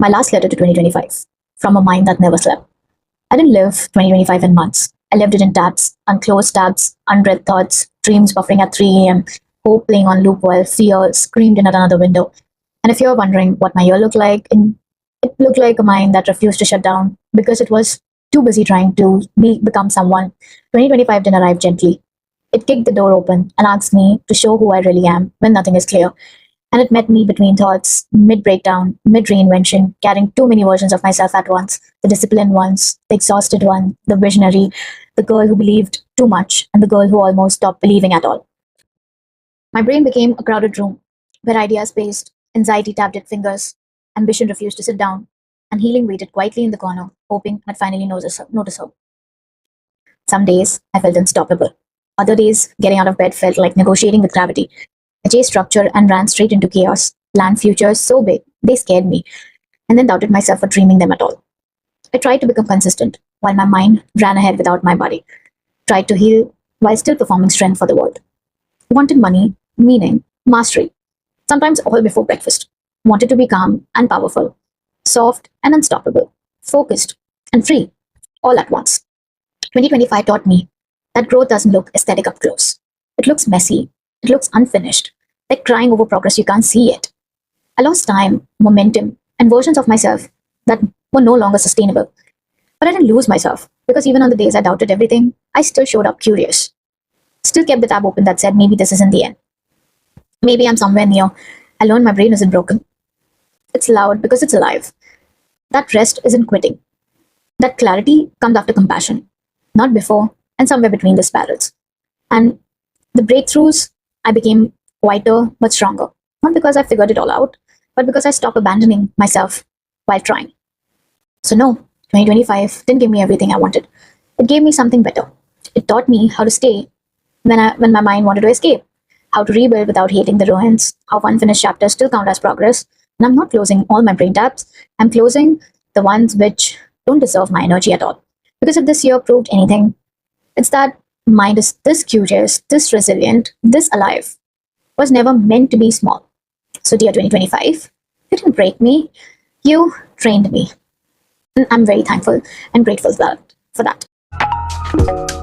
My last letter to 2025 from a mind that never slept. I didn't live 2025 in months. I lived it in tabs, unclosed tabs, unread thoughts, dreams buffering at 3 a.m., hope playing on loop while fear screamed in at another window. And if you're wondering what my year looked like, it looked like a mind that refused to shut down because it was too busy trying to become someone. 2025 didn't arrive gently. It kicked the door open and asked me to show who I really am when nothing is clear. And it met me between thoughts, mid breakdown, mid reinvention, carrying too many versions of myself at once, the disciplined ones, the exhausted one, the visionary, the girl who believed too much, and the girl who almost stopped believing at all. My brain became a crowded room where ideas paced, anxiety tapped at fingers, ambition refused to sit down, and healing waited quietly in the corner, hoping I'd finally notice her. Some days I felt unstoppable. Other days, getting out of bed felt like negotiating with gravity. I chased structure and ran straight into chaos, planned futures so big they scared me, and then doubted myself for dreaming them at all. I tried to become consistent, while my mind ran ahead without my body. Tried to heal while still performing strength for the world. Wanted money, meaning, mastery, sometimes all before breakfast. Wanted to be calm and powerful, soft and unstoppable, focused and free, all at once. 2025 taught me that growth doesn't look aesthetic up close. It looks messy, it looks unfinished, like crying over progress you can't see yet. I lost time, momentum, and versions of myself that were no longer sustainable. But I didn't lose myself, because even on the days I doubted everything, I still showed up curious. Still kept the tab open that said maybe this isn't the end. Maybe I'm somewhere near. I learned my brain isn't broken. It's loud because it's alive. That rest isn't quitting. That clarity comes after compassion, not before, and somewhere between the spirals. And the breakthroughs, I became quieter but stronger. Not because I figured it all out, but because I stopped abandoning myself while trying. So, no, 2025 didn't give me everything I wanted. It gave me something better. It taught me how to stay when my mind wanted to escape, how to rebuild without hating the ruins, how unfinished chapters still count as progress. And I'm not closing all my brain tabs, I'm closing the ones which don't deserve my energy at all. Because if this year proved anything, it's that mind is this curious, this resilient, this alive, was never meant to be small. So, dear 2025, you didn't break me, you trained me. And I'm very thankful and grateful for that.